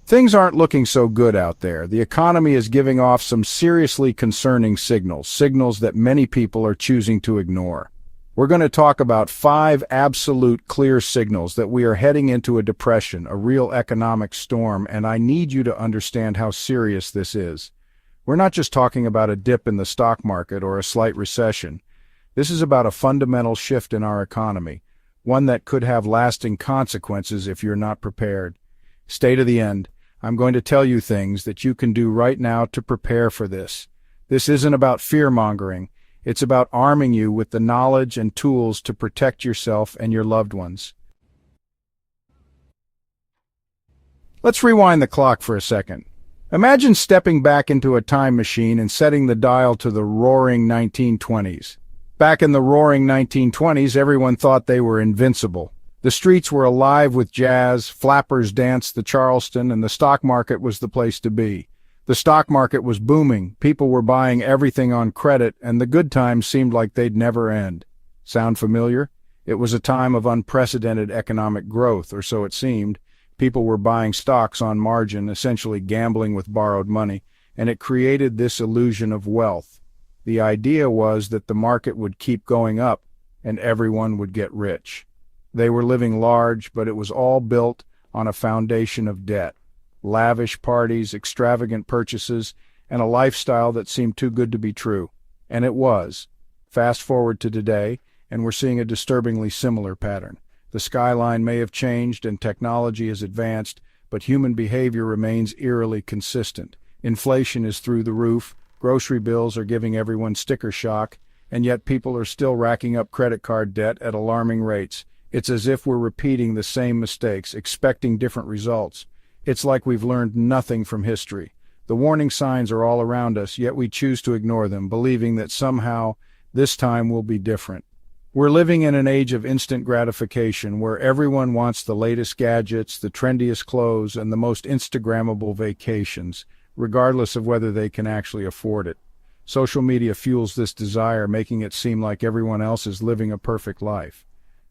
Things aren't looking so good out there. The economy is giving off some seriously concerning signals that many people are choosing to ignore. We're going to talk about 5 absolute clear signals that we are heading into a depression, a real economic storm, and I need you to understand how serious this is. We're not just talking about a dip in the stock market or a slight recession. This is about a fundamental shift in our economy, one that could have lasting consequences if you're not prepared. Stay to the end. I'm going to tell you things that you can do right now to prepare for this. This isn't about fear-mongering. It's about arming you with the knowledge and tools to protect yourself and your loved ones. Let's rewind the clock for a second. Imagine stepping back into a time machine and setting the dial to the roaring 1920s. Back in the roaring 1920s, everyone thought they were invincible. The streets were alive with jazz, flappers danced the Charleston, and the stock market was the place to be. The stock market was booming, people were buying everything on credit, and the good times seemed like they'd never end. Sound familiar? It was a time of unprecedented economic growth, or so it seemed. People were buying stocks on margin, essentially gambling with borrowed money, and it created this illusion of wealth. The idea was that the market would keep going up, and everyone would get rich. They were living large, but it was all built on a foundation of debt. Lavish parties, extravagant purchases, and a lifestyle that seemed too good to be true. And it was. Fast forward to today, and we're seeing a disturbingly similar pattern. The skyline may have changed and technology has advanced, but human behavior remains eerily consistent. Inflation is through the roof, grocery bills are giving everyone sticker shock, and yet people are still racking up credit card debt at alarming rates. It's as if we're repeating the same mistakes, expecting different results. It's like we've learned nothing from history. The warning signs are all around us, yet we choose to ignore them, believing that somehow this time will be different. We're living in an age of instant gratification where everyone wants the latest gadgets, the trendiest clothes, and the most Instagrammable vacations, regardless of whether they can actually afford it. Social media fuels this desire, making it seem like everyone else is living a perfect life.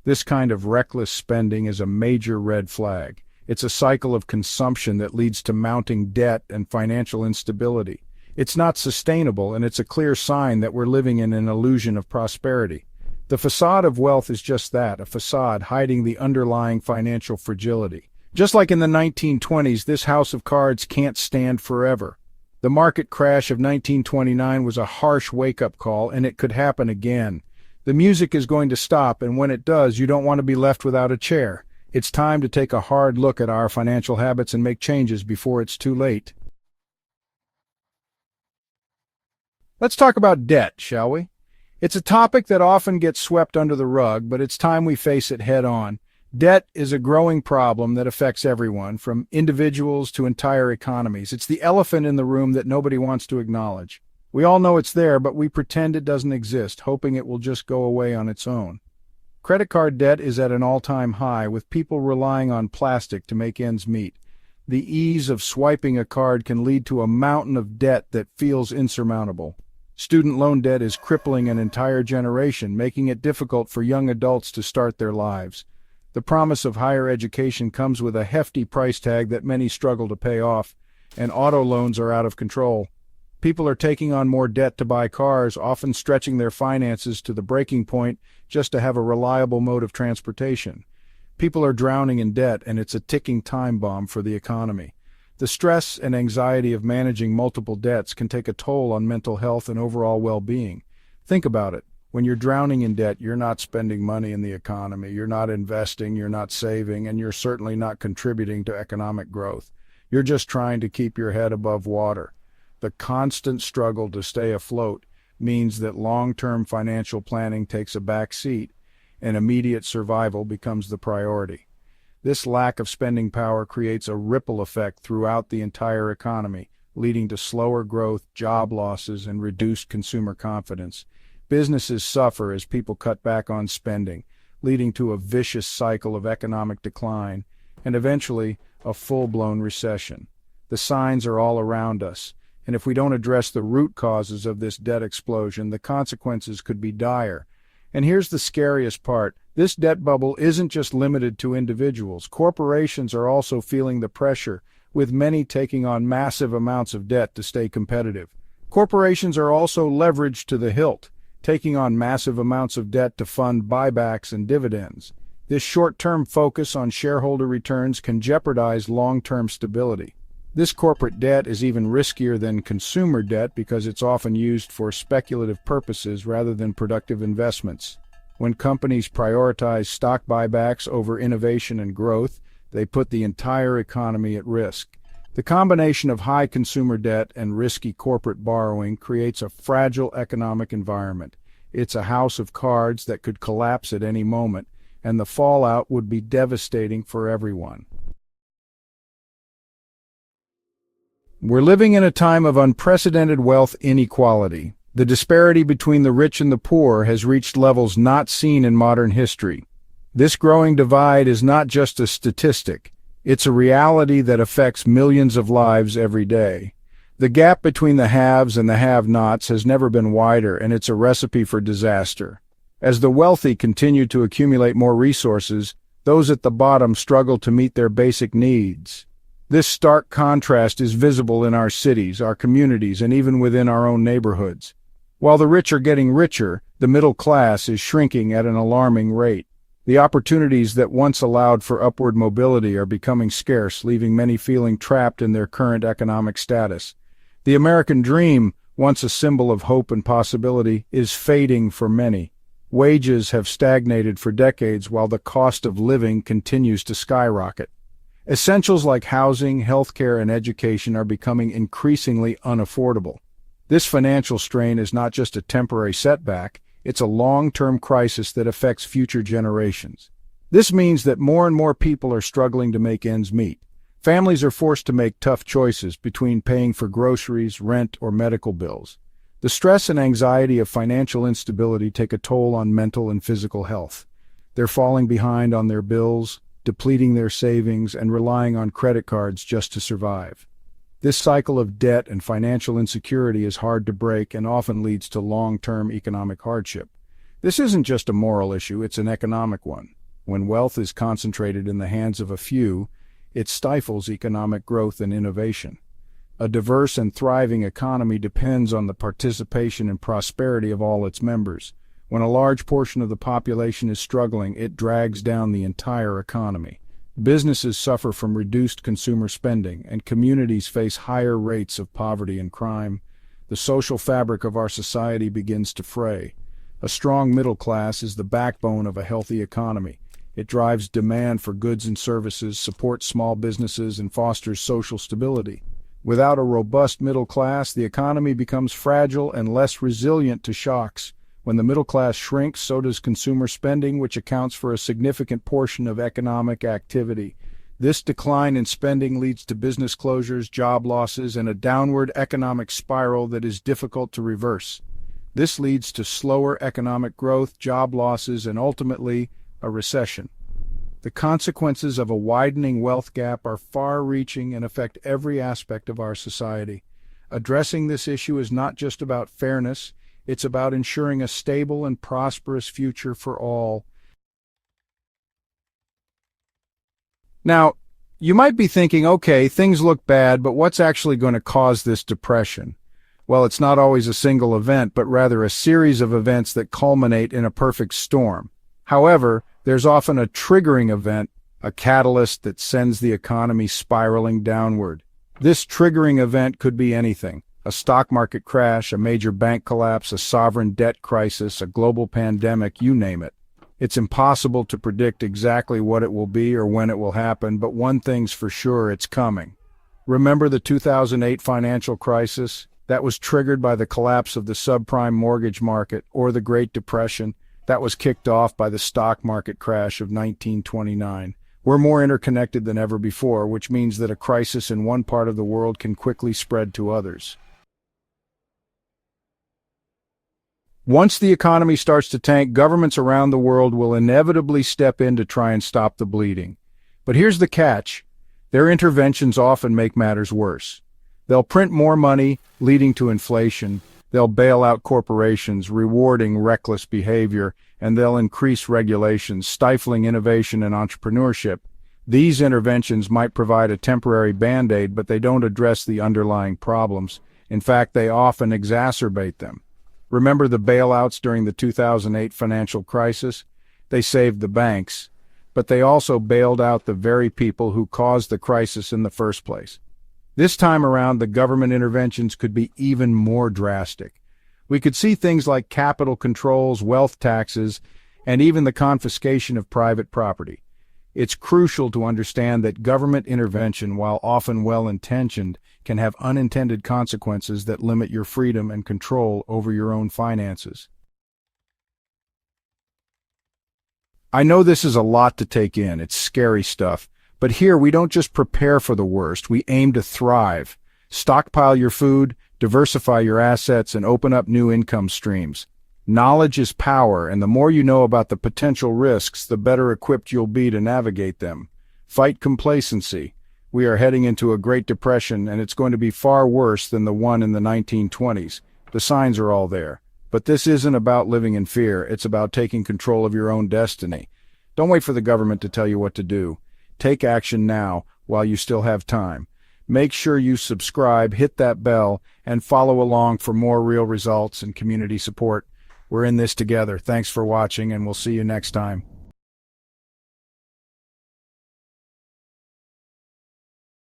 This kind of reckless spending is a major red flag. It's a cycle of consumption that leads to mounting debt and financial instability. It's not sustainable, and it's a clear sign that we're living in an illusion of prosperity. The facade of wealth is just that, a facade hiding the underlying financial fragility. Just like in the 1920s, this house of cards can't stand forever. The market crash of 1929 was a harsh wake-up call, and it could happen again. The music is going to stop, and when it does, you don't want to be left without a chair. It's time to take a hard look at our financial habits and make changes before it's too late. Let's talk about debt, shall we? It's a topic that often gets swept under the rug, but it's time we face it head on. Debt is a growing problem that affects everyone, from individuals to entire economies. It's the elephant in the room that nobody wants to acknowledge. We all know it's there, but we pretend it doesn't exist, hoping it will just go away on its own. Credit card debt is at an all-time high, with people relying on plastic to make ends meet. The ease of swiping a card can lead to a mountain of debt that feels insurmountable. Student loan debt is crippling an entire generation, making it difficult for young adults to start their lives. The promise of higher education comes with a hefty price tag that many struggle to pay off, and auto loans are out of control. People are taking on more debt to buy cars, often stretching their finances to the breaking point just to have a reliable mode of transportation. People are drowning in debt, and it's a ticking time bomb for the economy. The stress and anxiety of managing multiple debts can take a toll on mental health and overall well-being. Think about it. When you're drowning in debt, you're not spending money in the economy, you're not investing, you're not saving, and you're certainly not contributing to economic growth. You're just trying to keep your head above water. The constant struggle to stay afloat means that long-term financial planning takes a back seat, and immediate survival becomes the priority. This lack of spending power creates a ripple effect throughout the entire economy, leading to slower growth, job losses, and reduced consumer confidence. Businesses suffer as people cut back on spending, leading to a vicious cycle of economic decline, and eventually a full-blown recession. The signs are all around us, and if we don't address the root causes of this debt explosion, the consequences could be dire. And here's the scariest part. This debt bubble isn't just limited to individuals. Corporations are also feeling the pressure, with many taking on massive amounts of debt to stay competitive. Corporations are also leveraged to the hilt, taking on massive amounts of debt to fund buybacks and dividends. This short-term focus on shareholder returns can jeopardize long-term stability. This corporate debt is even riskier than consumer debt because it's often used for speculative purposes rather than productive investments. When companies prioritize stock buybacks over innovation and growth, they put the entire economy at risk. The combination of high consumer debt and risky corporate borrowing creates a fragile economic environment. It's a house of cards that could collapse at any moment, and the fallout would be devastating for everyone. We're living in a time of unprecedented wealth inequality. The disparity between the rich and the poor has reached levels not seen in modern history. This growing divide is not just a statistic. It's a reality that affects millions of lives every day. The gap between the haves and the have-nots has never been wider, and it's a recipe for disaster. As the wealthy continue to accumulate more resources, those at the bottom struggle to meet their basic needs. This stark contrast is visible in our cities, our communities, and even within our own neighborhoods. While the rich are getting richer, the middle class is shrinking at an alarming rate. The opportunities that once allowed for upward mobility are becoming scarce, leaving many feeling trapped in their current economic status. The American dream, once a symbol of hope and possibility, is fading for many. Wages have stagnated for decades while the cost of living continues to skyrocket. Essentials like housing, healthcare, and education are becoming increasingly unaffordable. This financial strain is not just a temporary setback, it's a long-term crisis that affects future generations. This means that more and more people are struggling to make ends meet. Families are forced to make tough choices between paying for groceries, rent, or medical bills. The stress and anxiety of financial instability take a toll on mental and physical health. They're falling behind on their bills, depleting their savings, and relying on credit cards just to survive. This cycle of debt and financial insecurity is hard to break and often leads to long-term economic hardship. This isn't just a moral issue, it's an economic one. When wealth is concentrated in the hands of a few, it stifles economic growth and innovation. A diverse and thriving economy depends on the participation and prosperity of all its members. When a large portion of the population is struggling, it drags down the entire economy. Businesses suffer from reduced consumer spending, and communities face higher rates of poverty and crime. The social fabric of our society begins to fray. A strong middle class is the backbone of a healthy economy. It drives demand for goods and services, supports small businesses, and fosters social stability. Without a robust middle class, the economy becomes fragile and less resilient to shocks. When the middle class shrinks, so does consumer spending, which accounts for a significant portion of economic activity. This decline in spending leads to business closures, job losses, and a downward economic spiral that is difficult to reverse. This leads to slower economic growth, job losses, and ultimately, a recession. The consequences of a widening wealth gap are far-reaching and affect every aspect of our society. Addressing this issue is not just about fairness, it's about ensuring a stable and prosperous future for all. Now, you might be thinking, okay, things look bad, but what's actually going to cause this depression? Well, it's not always a single event, but rather a series of events that culminate in a perfect storm. However, there's often a triggering event, a catalyst that sends the economy spiraling downward. This triggering event could be anything. A stock market crash, a major bank collapse, a sovereign debt crisis, a global pandemic, you name it. It's impossible to predict exactly what it will be or when it will happen, but one thing's for sure, it's coming. Remember the 2008 financial crisis? That was triggered by the collapse of the subprime mortgage market, or the Great Depression. That was kicked off by the stock market crash of 1929. We're more interconnected than ever before, which means that a crisis in one part of the world can quickly spread to others. Once the economy starts to tank, governments around the world will inevitably step in to try and stop the bleeding. But here's the catch. Their interventions often make matters worse. They'll print more money, leading to inflation. They'll bail out corporations, rewarding reckless behavior, and they'll increase regulations, stifling innovation and entrepreneurship. These interventions might provide a temporary band-aid, but they don't address the underlying problems. In fact, they often exacerbate them. Remember the bailouts during the 2008 financial crisis? They saved the banks, but they also bailed out the very people who caused the crisis in the first place. This time around, the government interventions could be even more drastic. We could see things like capital controls, wealth taxes, and even the confiscation of private property. It's crucial to understand that government intervention, while often well-intentioned, can have unintended consequences that limit your freedom and control over your own finances. I know this is a lot to take in, it's scary stuff, but here we don't just prepare for the worst, we aim to thrive. Stockpile your food, diversify your assets, and open up new income streams. Knowledge is power, and the more you know about the potential risks, the better equipped you'll be to navigate them. Fight complacency. We are heading into a Great Depression, and it's going to be far worse than the one in the 1920s. The signs are all there. But this isn't about living in fear, it's about taking control of your own destiny. Don't wait for the government to tell you what to do. Take action now, while you still have time. Make sure you subscribe, hit that bell, and follow along for more real results and community support. We're in this together. Thanks for watching, and we'll see you next time.